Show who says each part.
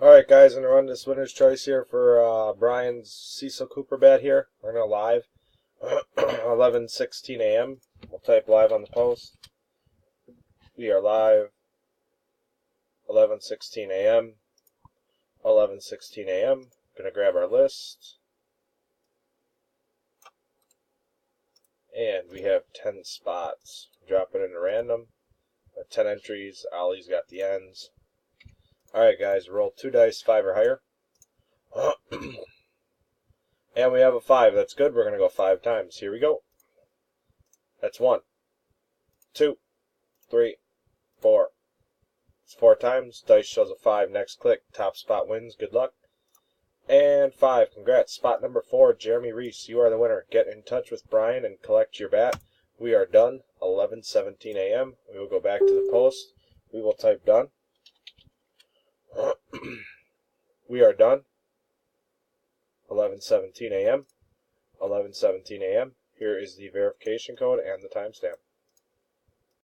Speaker 1: Alright guys, I'm going to run this winner's choice here for Brian's Cecil Cooper bat here. We're going to live 11:16 a.m. We'll type live on the post. We are live 11:16 a.m. 11:16 a.m. Going to grab our list. And we have 10 spots. Drop it into random. 10 entries. Ollie's got the ends. Alright guys, roll 2 dice, 5 or higher. And we have a 5. That's good. We're going to go 5 times. Here we go. That's 1, 2, 3, 4. It's 4 times. Dice shows a 5. Next click. Top spot wins. Good luck. And 5. Congrats. Spot number 4, Jeremy Reese. You are the winner. Get in touch with Brian and collect your bat. We are done. 11:17 a.m. We will go back to the post. We will type done. We are done. 11:17 a.m. 11:17 a.m. Here is the verification code and the timestamp.